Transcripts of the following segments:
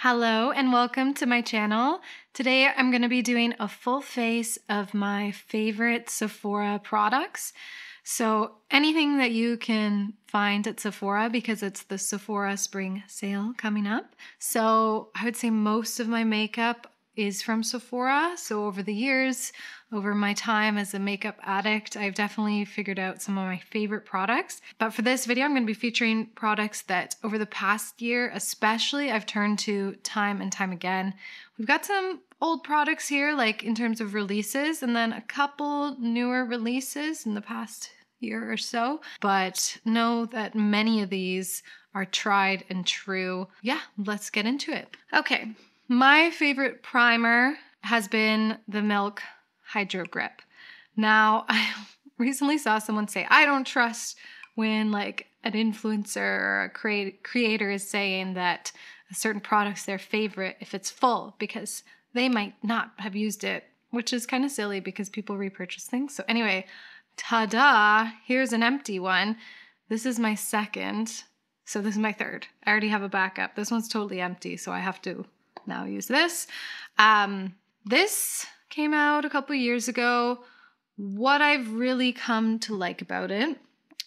Hello and welcome to my channel. Today I'm going to be doing a full face of my favorite Sephora products. So anything that you can find at Sephora because it's the Sephora spring sale coming up. So I would say most of my makeup is from Sephora. So over the years, over my time as a makeup addict, I've definitely figured out some of my favorite products. But for this video, I'm going to be featuring products that over the past year, especially, I've turned to time and time again. We've got some old products here, like in terms of releases, and then a couple newer releases in the past year or so. But know that many of these are tried and true. Yeah, let's get into it. Okay. My favorite primer has been the Milk Hydro Grip. Now, I recently saw someone say, I don't trust when like an influencer or a creator is saying that a certain product's their favorite if it's full because they might not have used it, which is kind of silly because people repurchase things. So anyway, ta-da, here's an empty one. This is my second. So this is my third. I already have a backup. This one's totally empty, so I have to now use this. This came out a couple years ago. What I've really come to like about it,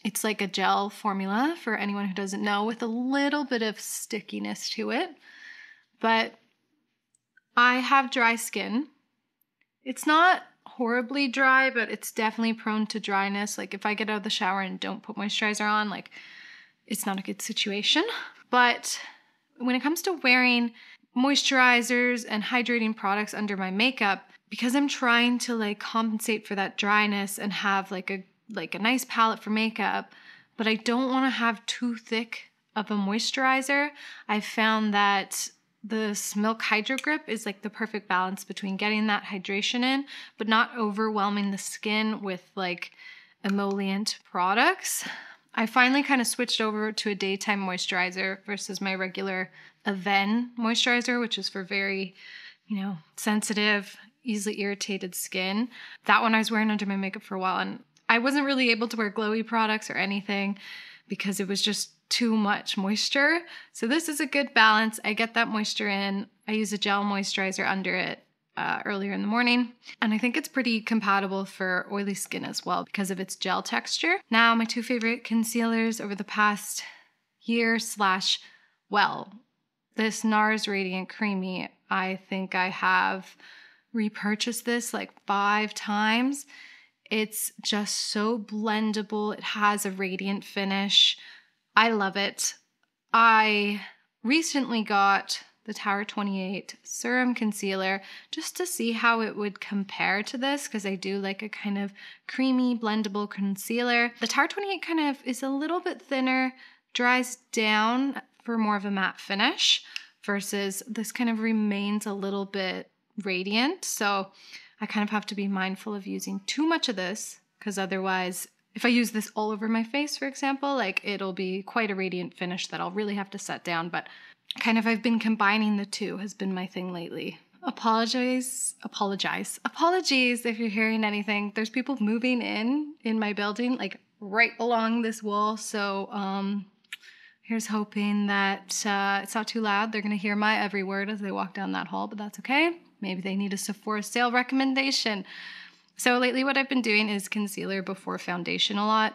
it's like a gel formula for anyone who doesn't know with a little bit of stickiness to it. But I have dry skin. It's not horribly dry, but it's definitely prone to dryness. Like if I get out of the shower and don't put moisturizer on, like it's not a good situation. But when it comes to wearing moisturizers and hydrating products under my makeup, because I'm trying to like compensate for that dryness and have like a nice palette for makeup, but I don't want to have too thick of a moisturizer, I found that this Milk Hydro Grip is like the perfect balance between getting that hydration in, but not overwhelming the skin with like emollient products. I finally kind of switched over to a daytime moisturizer versus my regular Aven moisturizer, which is for very, sensitive, easily irritated skin. That one I was wearing under my makeup for a while, and I wasn't really able to wear glowy products or anything because it was just too much moisture. So this is a good balance. I get that moisture in. I use a gel moisturizer under it earlier in the morning. And I think it's pretty compatible for oily skin as well because of its gel texture. Now, my two favorite concealers over the past year this NARS Radiant Creamy, I think I have repurchased this like 5 times. It's just so blendable. It has a radiant finish. I love it. I recently got the Tower 28 Serum Concealer just to see how it would compare to this because I do like a kind of creamy blendable concealer. The Tower 28 kind of is a little bit thinner, dries down for more of a matte finish versus this kind of remains a little bit radiant. So I kind of have to be mindful of using too much of this because otherwise if I use this all over my face, for example, like it'll be quite a radiant finish that I'll really have to set down. But kind of I've been combining the two has been my thing lately. Apologies if you're hearing anything. There's people moving in my building, like right along this wall. So here's hoping that it's not too loud. They're gonna hear my every word as they walk down that hall, but that's okay. Maybe they need a Sephora sale recommendation. So lately what I've been doing is concealer before foundation a lot.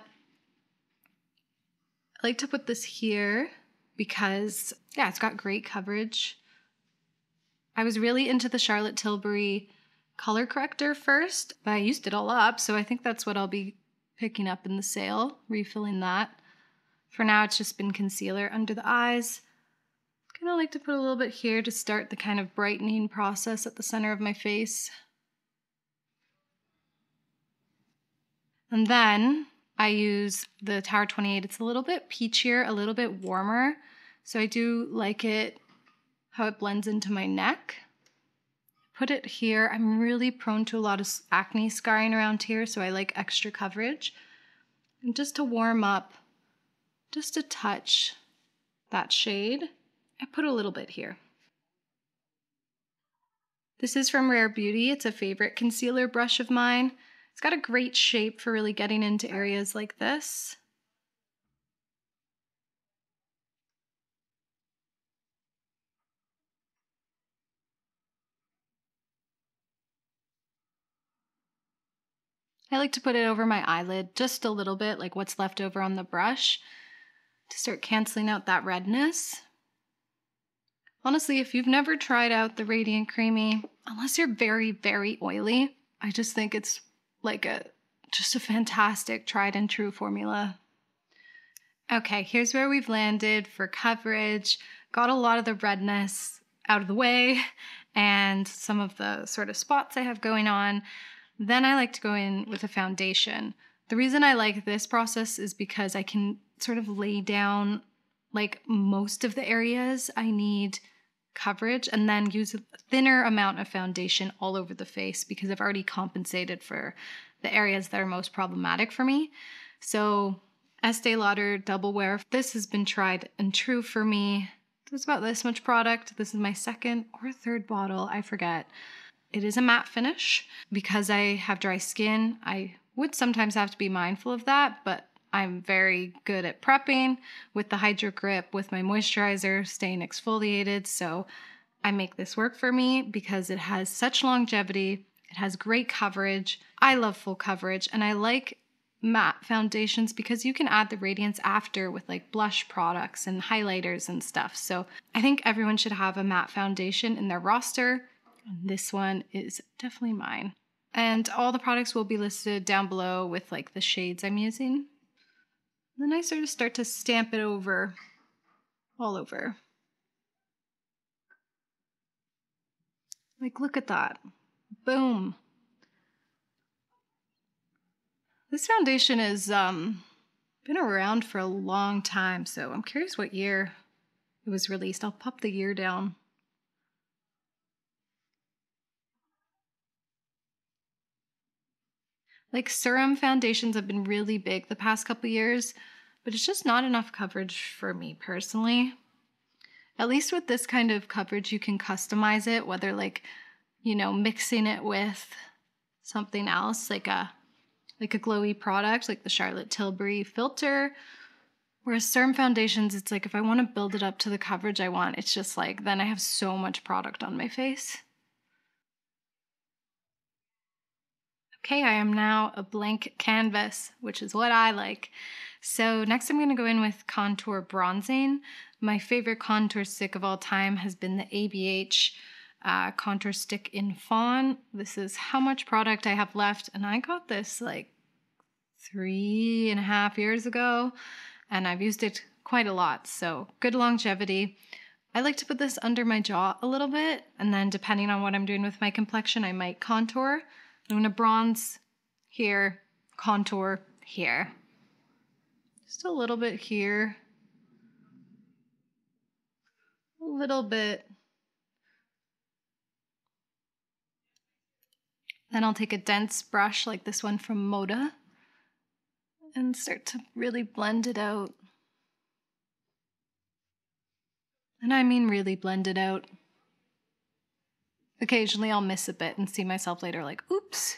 I like to put this here because, yeah, it's got great coverage. I was really into the Charlotte Tilbury color corrector first, but I used it all up, so I think that's what I'll be picking up in the sale, refilling that. For now, it's just been concealer under the eyes. Kind of like to put a little bit here to start the kind of brightening process at the center of my face. And then I use the Tower 28. It's a little bit peachier, a little bit warmer. So I do like it, how it blends into my neck. Put it here. I'm really prone to a lot of acne scarring around here, so I like extra coverage. And just to warm up, just to touch that shade, I put a little bit here. This is from Rare Beauty. It's a favorite concealer brush of mine. It's got a great shape for really getting into areas like this. I like to put it over my eyelid just a little bit, like what's left over on the brush, to start canceling out that redness. Honestly, if you've never tried out the Radiant Creamy, unless you're very, very oily, I just think it's like just a fantastic tried and true formula. Okay, here's where we've landed for coverage. Got a lot of the redness out of the way and some of the sort of spots I have going on. Then I like to go in with a foundation. The reason I like this process is because I can sort of lay down like most of the areas I need coverage and then use a thinner amount of foundation all over the face because I've already compensated for the areas that are most problematic for me. So Estee Lauder Double Wear, this has been tried and true for me. There's about this much product. This is my second or third bottle, I forget. It is a matte finish. Because I have dry skin, I would sometimes have to be mindful of that, but I'm very good at prepping with the Hydro Grip, with my moisturizer, staying exfoliated. So I make this work for me because it has such longevity. It has great coverage. I love full coverage, and I like matte foundations because you can add the radiance after with like blush products and highlighters and stuff. So I think everyone should have a matte foundation in their roster. This one is definitely mine. And all the products will be listed down below with like the shades I'm using. Then I sort of start to stamp it over, all over. Like, look at that. Boom. This foundation has been around for a long time, so I'm curious what year it was released. I'll pop the year down. Like, serum foundations have been really big the past couple years, but it's just not enough coverage for me personally. At least with this kind of coverage, you can customize it, whether like, you know, mixing it with something else, like a glowy product, like the Charlotte Tilbury filter. Whereas serum foundations, it's like if I want to build it up to the coverage I want, it's just like, then I have so much product on my face. Okay, I am now a blank canvas, which is what I like. So next I'm going to go in with contour bronzing. My favorite contour stick of all time has been the ABH contour stick in Fawn. This is how much product I have left, and I got this like 3.5 years ago, and I've used it quite a lot, so good longevity. I like to put this under my jaw a little bit, and then depending on what I'm doing with my complexion, I might contour. I'm going to bronze here, contour here. Just a little bit here. A little bit. Then I'll take a dense brush like this one from Moda and start to really blend it out. And I mean really blend it out. Occasionally I'll miss a bit and see myself later like, oops.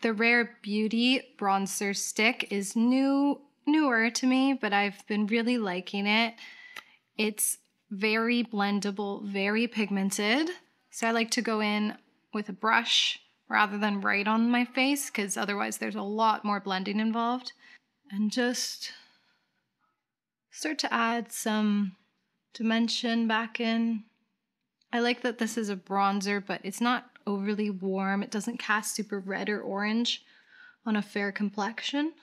The Rare Beauty bronzer stick is newer to me, but I've been really liking it. It's very blendable, very pigmented. So I like to go in with a brush rather than right on my face because otherwise there's a lot more blending involved. And just start to add some dimension back in. I like that this is a bronzer, but it's not overly warm. It doesn't cast super red or orange on a fair complexion.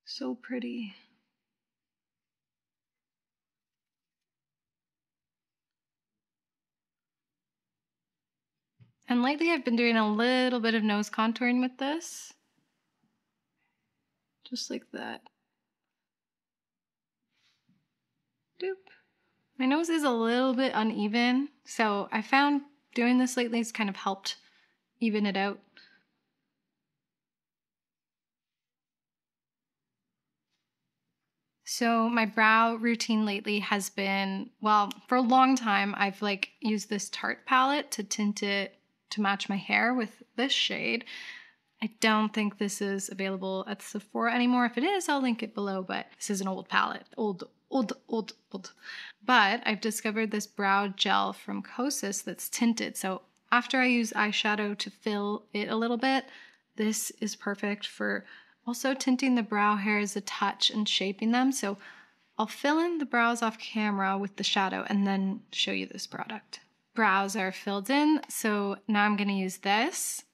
So pretty. And lately I've been doing a little bit of nose contouring with this. Just like that. Doop. My nose is a little bit uneven, so I found doing this lately has kind of helped even it out. So my brow routine lately has been, well, for a long time I've like used this Tarte palette to tint it to match my hair with this shade. I don't think this is available at Sephora anymore. If it is, I'll link it below, but this is an old palette. Old. But I've discovered this brow gel from Kosas that's tinted. So after I use eyeshadow to fill it a little bit, this is perfect for also tinting the brow hairs a touch and shaping them. So I'll fill in the brows off camera with the shadow and then show you this product. Brows are filled in, so now I'm going to use this.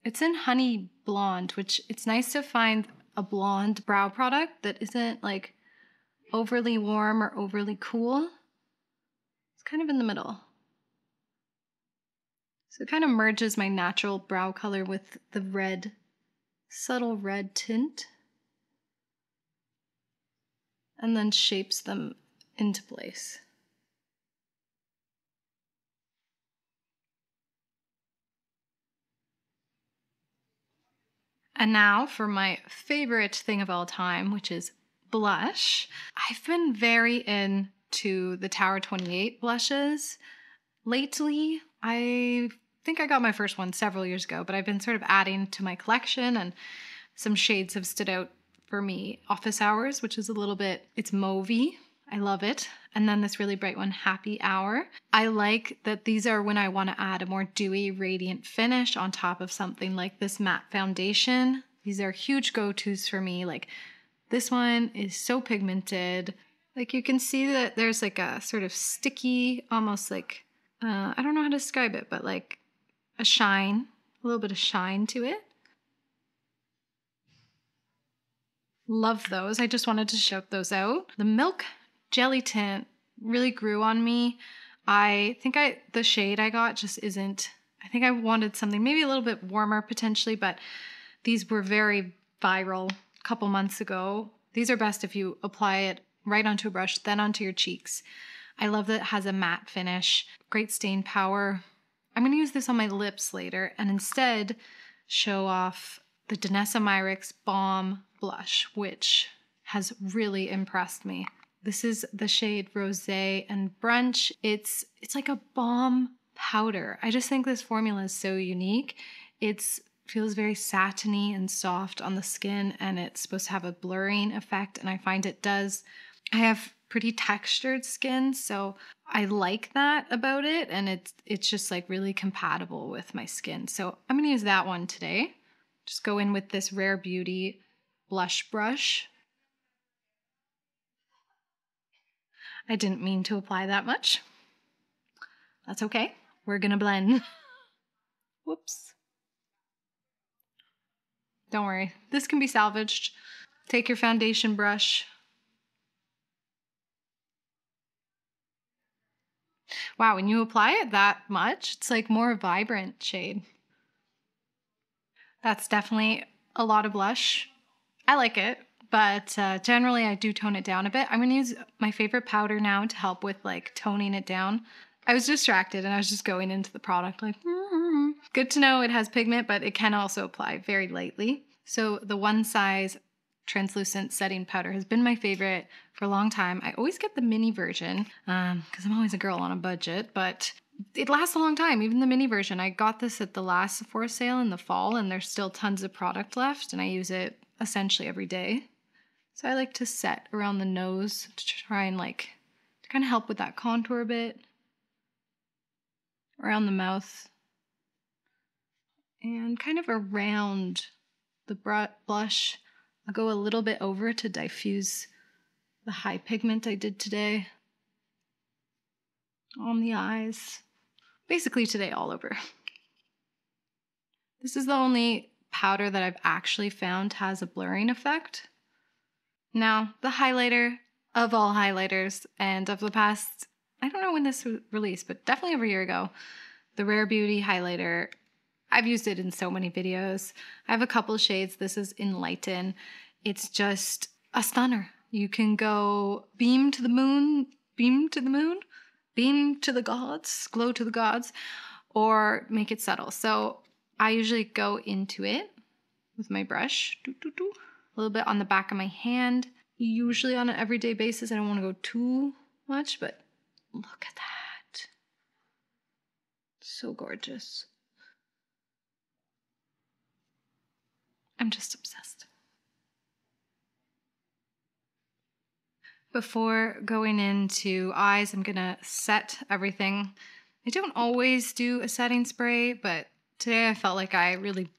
It's in Honey Blonde, which it's nice to find a blonde brow product that isn't like overly warm or overly cool. It's kind of in the middle. So it kind of merges my natural brow color with the red, subtle red tint, and then shapes them into place. And now for my favorite thing of all time, which is blush. I've been very into the Tower 28 blushes. Lately, I think I got my first one several years ago, but I've been sort of adding to my collection, and some shades have stood out for me. Office Hours, which is a little bit, it's mauvey. I love it. And then this really bright one, Happy Hour. I like that these are when I want to add a more dewy, radiant finish on top of something like this matte foundation. These are huge go-tos for me. Like this one is so pigmented. Like you can see that there's like a sort of sticky, almost like, I don't know how to describe it, but like a shine, a little bit of shine to it. Love those. I just wanted to shout those out. The Milk Jelly Tint really grew on me. I think the shade I got just isn't, I think I wanted something maybe a little bit warmer potentially, but these were very viral a couple months ago. These are best if you apply it right onto a brush, then onto your cheeks. I love that it has a matte finish, great stain power. I'm going to use this on my lips later and instead show off the Danessa Myricks Balm Blush, which has really impressed me. This is the shade Rosé and Brunch. It's like a balm powder. I just think this formula is so unique. It feels very satiny and soft on the skin, and it's supposed to have a blurring effect, and I find it does. I have pretty textured skin, so I like that about it, and it's just like really compatible with my skin. So I'm going to use that one today. Just go in with this Rare Beauty blush brush. I didn't mean to apply that much. That's okay. We're gonna blend. Whoops. Don't worry. This can be salvaged. Take your foundation brush. Wow, when you apply it that much, it's like more vibrant shade. That's definitely a lot of blush. I like it, but generally I do tone it down a bit. I'm gonna use my favorite powder now to help with like toning it down. I was distracted and I was just going into the product like, Good to know it has pigment, but it can also apply very lightly. So the One Size translucent setting powder has been my favorite for a long time. I always get the mini version because I'm always a girl on a budget, but it lasts a long time, even the mini version. I got this at the last Sephora sale in the fall, and there's still tons of product left, and I use it essentially every day. So I like to set around the nose to try and like to kind of help with that contour a bit. Around the mouth. And kind of around the blush. I'll go a little bit over to diffuse the high pigment I did today. On the eyes. Basically today all over. This is the only powder that I've actually found has a blurring effect. Now, the highlighter of all highlighters and of the past, I don't know when this was released, but definitely over a year ago, the Rare Beauty highlighter. I've used it in so many videos. I have a couple shades. This is Enlighten. It's just a stunner. You can go beam to the moon, beam to the moon, beam to the gods, glow to the gods, or make it subtle. So I usually go into it with my brush, a little bit on the back of my hand, usually on an everyday basis. I don't want to go too much, but look at that. So gorgeous. I'm just obsessed. Before going into eyes, I'm gonna set everything. I don't always do a setting spray, but today I felt like I really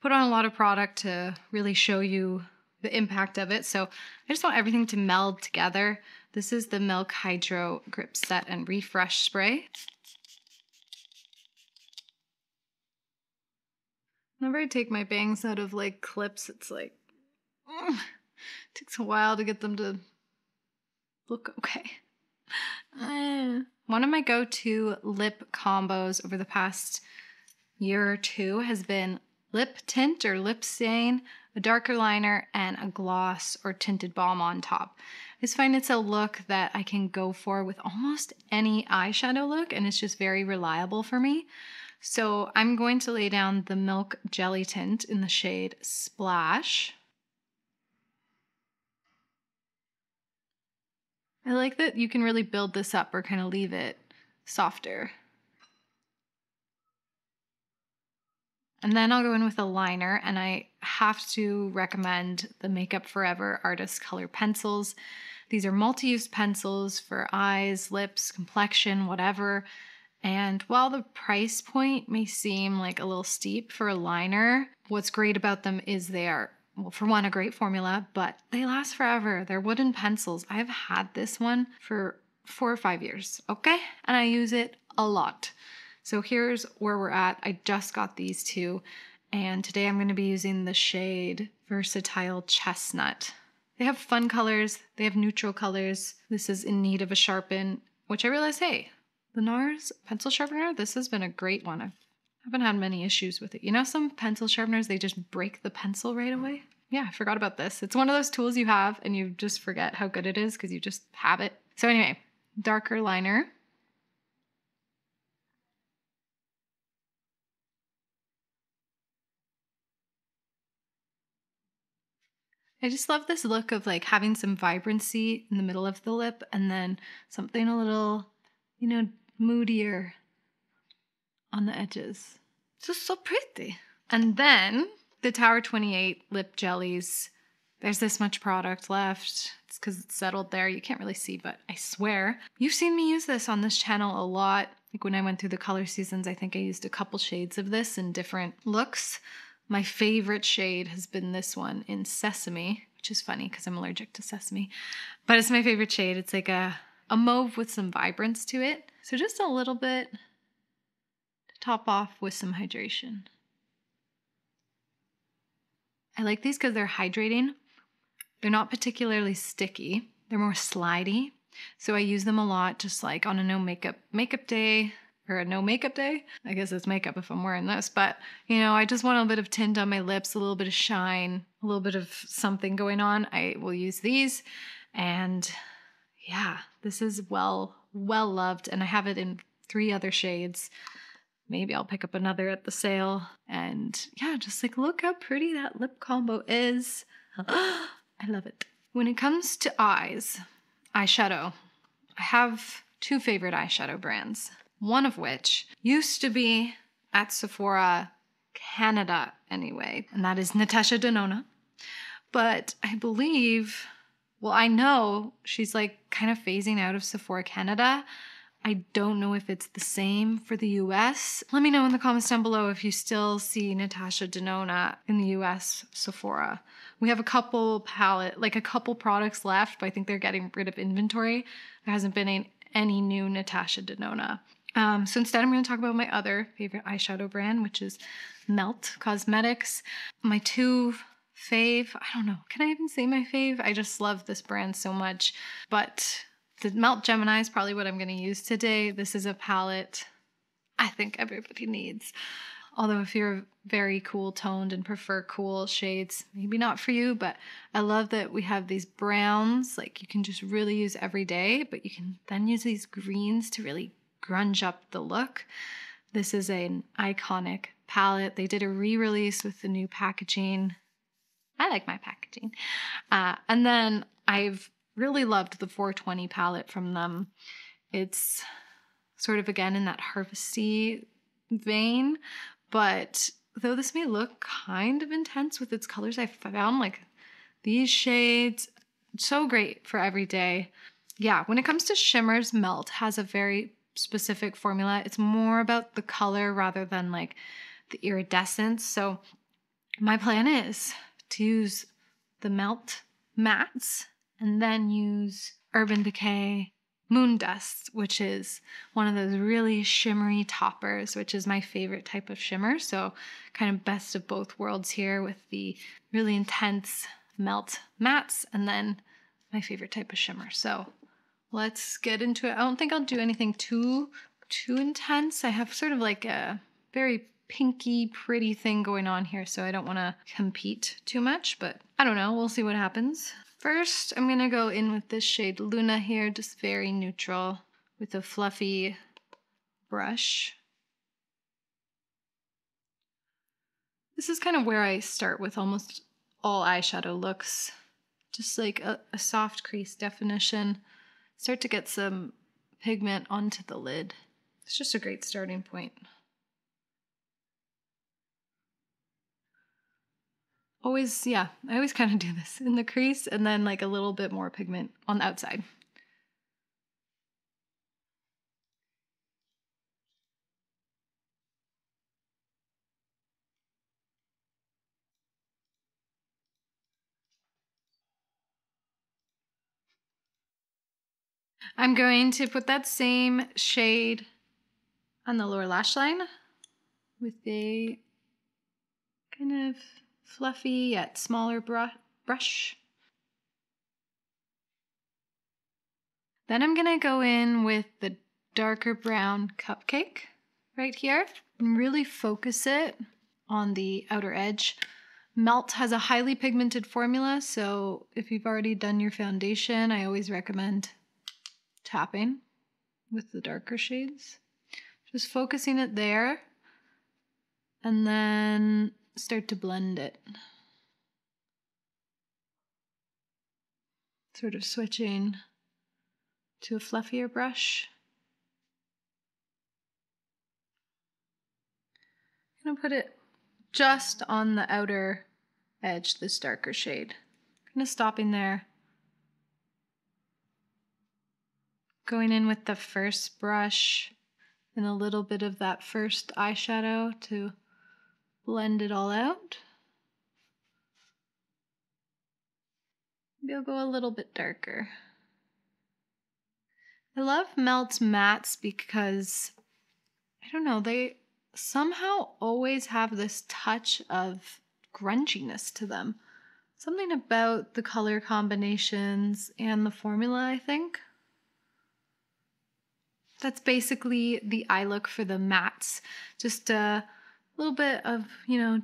put on a lot of product to really show you the impact of it. So I just want everything to meld together. This is the Milk Hydro Grip Set and Refresh Spray. Whenever I take my bangs out of like clips, it's like, it takes a while to get them to look okay. One of my go-to lip combos over the past year or two has been lip tint or lip stain, a darker liner, and a gloss or tinted balm on top. I just find it's a look that I can go for with almost any eyeshadow look, and it's just very reliable for me. So I'm going to lay down the Milk Jelly Tint in the shade Splash. I like that you can really build this up or kind of leave it softer. And then I'll go in with a liner, and I have to recommend the Makeup Forever Artist Color Pencils. These are multi-use pencils for eyes, lips, complexion, whatever. And while the price point may seem like a little steep for a liner, what's great about them is they are, well, for one, a great formula, but they last forever. They're wooden pencils. I've had this one for 4 or 5 years, okay? And I use it a lot. So here's where we're at. I just got these two, and today I'm going to be using the shade Versatile Chestnut. They have fun colors. They have neutral colors. This is in need of a sharpen, which I realized, hey, the NARS pencil sharpener, this has been a great one. I haven't had many issues with it. You know, some pencil sharpeners, they just break the pencil right away. Yeah, I forgot about this. It's one of those tools you have and you just forget how good it is because you just have it. So anyway, darker liner. I just love this look of like having some vibrancy in the middle of the lip and then something a little, you know, moodier on the edges. It's just so pretty. And then the Tower 28 lip jellies. There's this much product left. It's because it's settled there. You can't really see, but I swear. You've seen me use this on this channel a lot. Like when I went through the color seasons, I think I used a couple shades of this in different looks. My favorite shade has been this one in Sesame, which is funny because I'm allergic to sesame. But it's my favorite shade. It's like a mauve with some vibrance to it. So just a little bit to top off with some hydration. I like these because they're hydrating. They're not particularly sticky. They're more slidey. So I use them a lot just like on a no makeup day or a no makeup day. I guess it's makeup if I'm wearing this, but you know, I just want a bit of tint on my lips, a little bit of shine, a little bit of something going on. I will use these, and yeah, this is well loved, and I have it in 3 other shades. Maybe I'll pick up another at the sale. And yeah, just like look how pretty that lip combo is. I love it. When it comes to eyes, eyeshadow, I have 2 favorite eyeshadow brands. One of which used to be at Sephora Canada anyway, and that is Natasha Denona. But I believe, well, I know she's like kind of phasing out of Sephora Canada. I don't know if it's the same for the US. Let me know in the comments down below if you still see Natasha Denona in the US Sephora. We have a couple products left, but I think they're getting rid of inventory. There hasn't been any new Natasha Denona. So instead I'm going to talk about my other favorite eyeshadow brand, which is Melt Cosmetics. My 2 fave, I don't know, can I even say my fave? I just love this brand so much, but the Melt Gemini is probably what I'm going to use today. This is a palette I think everybody needs. Although if you're very cool toned and prefer cool shades, maybe not for you, but I love that we have these browns, like you can just really use every day, but you can then use these greens to really grunge up the look. This is an iconic palette. They did a re-release with the new packaging. I like my packaging. And then I've really loved the 420 palette from them. It's sort of again in that harvesty vein, but though this may look kind of intense with its colors, I found like these shades so great for every day. Yeah, when it comes to shimmers, Melt has a very specific formula. It's more about the color rather than like the iridescence. So my plan is to use the Melt mattes and then use Urban Decay Moon Dust, which is one of those really shimmery toppers, which is my favorite type of shimmer. So kind of best of both worlds here with the really intense Melt mattes and then my favorite type of shimmer. So let's get into it. I don't think I'll do anything too intense. I have sort of like a very pinky pretty thing going on here, so I don't want to compete too much, but I don't know. We'll see what happens. First, I'm going to go in with this shade Luna here, just very neutral with a fluffy brush. This is kind of where I start with almost all eyeshadow looks. Just like a soft crease definition. Start to get some pigment onto the lid. It's just a great starting point. Always, yeah, I always kind of do this in the crease and then like a little bit more pigment on the outside. I'm going to put that same shade on the lower lash line with a kind of fluffy yet smaller brush. Then I'm gonna go in with the darker brown Cupcake right here and really focus it on the outer edge. Melt has a highly pigmented formula, so if you've already done your foundation, I always recommend tapping with the darker shades. Just focusing it there and then start to blend it. Sort of switching to a fluffier brush. I'm gonna put it just on the outer edge, this darker shade. Kind of stopping there. Going in with the first brush and a little bit of that first eyeshadow to blend it all out. Maybe I'll go a little bit darker. I love Melt's mattes because, I don't know, they somehow always have this touch of grunginess to them. Something about the color combinations and the formula, I think. That's basically the eye look for the mattes. Just a little bit of,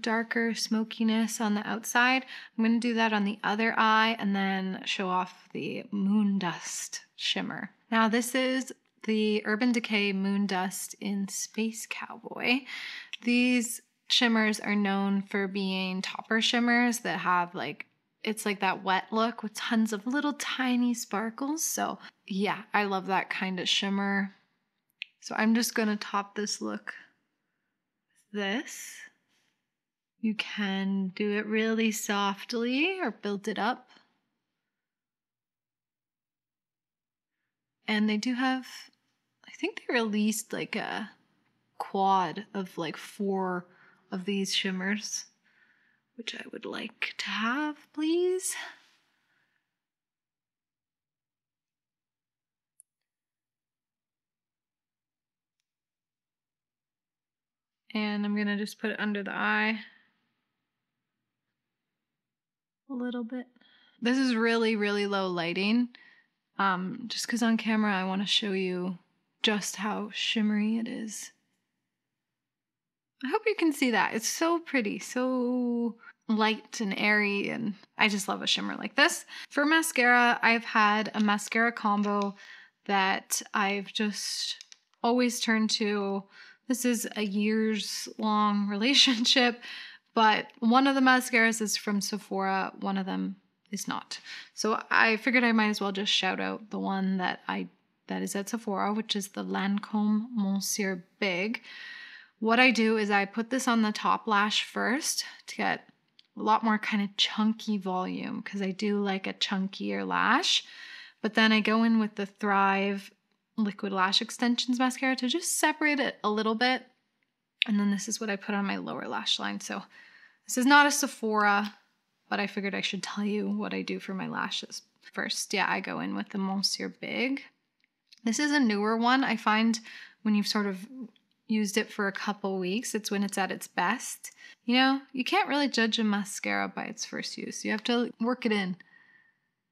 darker smokiness on the outside. I'm going to do that on the other eye and then show off the Moon Dust shimmer. Now this is the Urban Decay Moon Dust in Space Cowboy. These shimmers are known for being topper shimmers that have it's like that wet look with tons of little tiny sparkles. So yeah, I love that kind of shimmer. So I'm just going to top this look with this. You can do it really softly or build it up. And they do have, I think they released like a quad of like 4 of these shimmers, which I would like to have, please. And I'm gonna just put it under the eye a little bit. This is really, really low lighting. Just because on camera I want to show you just how shimmery it is. I hope you can see that. It's so pretty, so light and airy, and I just love a shimmer like this. For mascara, I've had a mascara combo that I've just always turned to. This is a years-long relationship, but one of the mascaras is from Sephora, one of them is not. So I figured I might as well just shout out the one that is at Sephora, which is the Lancome Monsieur Big. what I do is I put this on the top lash first to get a lot more kind of chunky volume, because I do like a chunkier lash. But then I go in with the Thrive Liquid Lash Extensions mascara to just separate it a little bit. And then this is what I put on my lower lash line. So this is not a Sephora, but I figured I should tell you what I do for my lashes. First, yeah, I go in with the Monsieur Big. This is a newer one. I find when you've sort of used it for a couple weeks, it's when it's at its best. You know, you can't really judge a mascara by its first use. You have to work it in.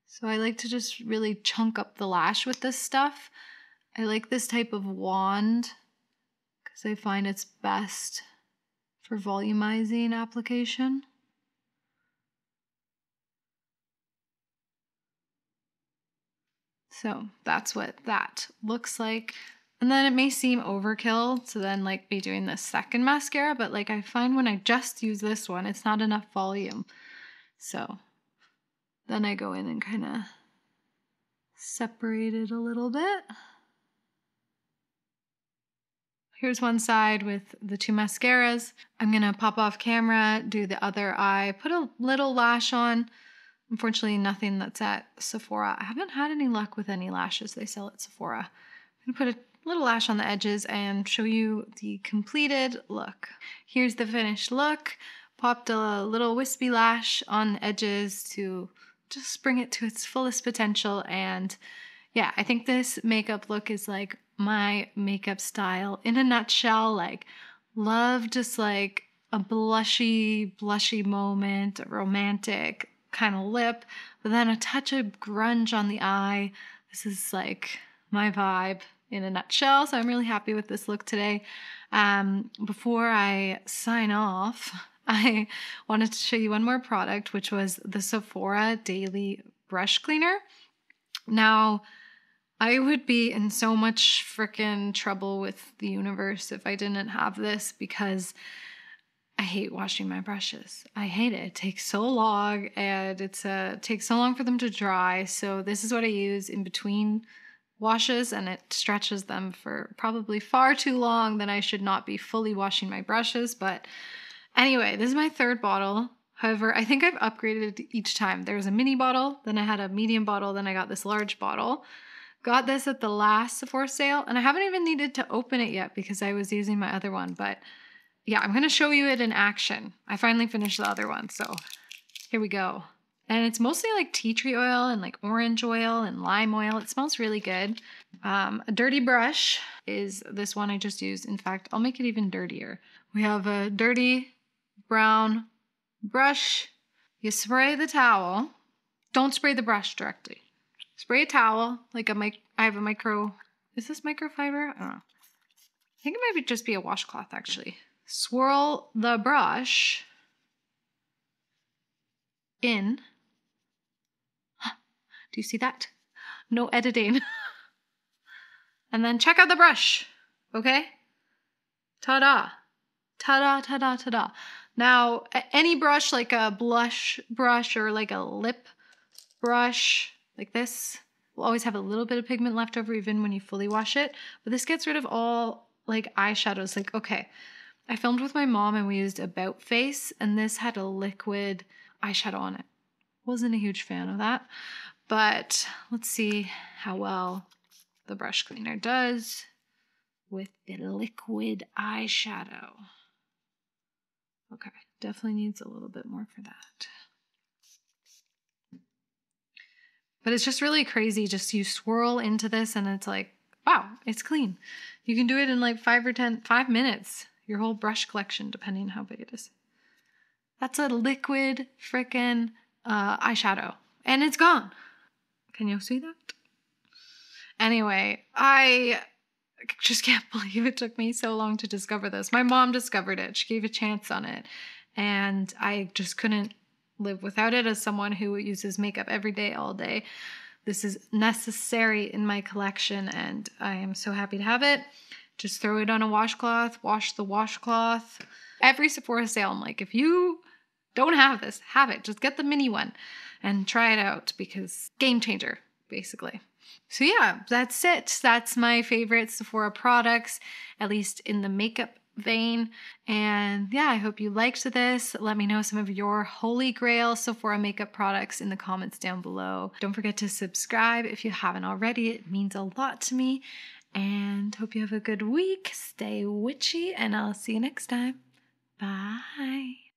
So I like to just really chunk up the lash with this stuff. I like this type of wand because I find it's best for volumizing application. So that's what that looks like. And then it may seem overkill to then like be doing the second mascara, but like I find when I just use this one, it's not enough volume. So then I go in and kind of separate it a little bit. Here's one side with the two mascaras. I'm gonna pop off camera, do the other eye, put a little lash on. Unfortunately, nothing that's at Sephora. I haven't had any luck with any lashes they sell at Sephora. I'm gonna put a little lash on the edges and show you the completed look. Here's the finished look. Popped a little wispy lash on the edges to just bring it to its fullest potential. And yeah, I think this makeup look is like my makeup style in a nutshell. Like, love just like a blushy moment, a romantic kind of lip, but then a touch of grunge on the eye. This is like my vibe in a nutshell. So I'm really happy with this look today. Before I sign off, I wanted to show you one more product, which was the Sephora Daily Brush Cleaner. Now, I would be in so much freaking trouble with the universe if I didn't have this, because I hate washing my brushes. I hate it. It takes so long, and it takes so long for them to dry. So this is what I use in between washes, and it stretches them for probably far too long than I should not be fully washing my brushes. But anyway, this is my third bottle. However, I think I've upgraded each time. There was a mini bottle, then I had a medium bottle, then I got this large bottle. Got this at the last Sephora sale, and I haven't even needed to open it yet because I was using my other one. But yeah, I'm going to show you it in action. I finally finished the other one, so here we go. And it's mostly like tea tree oil and like orange oil and lime oil. It smells really good. A dirty brush is this one I just used. In fact, I'll make it even dirtier. We have a dirty brown brush. You spray the towel. Don't spray the brush directly. Spray a towel, like I have a micro, is this microfiber? I don't know. I think it might just be a washcloth actually. Swirl the brush in. Do you see that? No editing. And then check out the brush, okay? Ta-da. Ta-da, ta-da, ta-da. Now, any brush, like a blush brush or like a lip brush, like this, will always have a little bit of pigment left over even when you fully wash it. But this gets rid of all like eyeshadows. Like, okay, I filmed with my mom and we used About Face, and this had a liquid eyeshadow on it. Wasn't a huge fan of that. But let's see how well the brush cleaner does with the liquid eyeshadow. Okay, definitely needs a little bit more for that. But it's just really crazy. Just you swirl into this and it's like, wow, it's clean. You can do it in like 5 minutes. Your whole brush collection, depending on how big it is. That's a liquid frickin' eyeshadow. And it's gone. Can you see that? Anyway, I just can't believe it took me so long to discover this. My mom discovered it. She gave a chance on it. And I just couldn't live without it as someone who uses makeup every day, all day. This is necessary in my collection, and I am so happy to have it. Just throw it on a washcloth, wash the washcloth. Every Sephora sale, I'm like, if you don't have this, have it. Just get the mini one and try it out, because game changer, basically. So yeah, that's it. That's my favorite Sephora products, at least in the makeup vein. And yeah, I hope you liked this. Let me know some of your holy grail Sephora makeup products in the comments down below. Don't forget to subscribe if you haven't already. It means a lot to me. And hope you have a good week. Stay witchy, and I'll see you next time. Bye.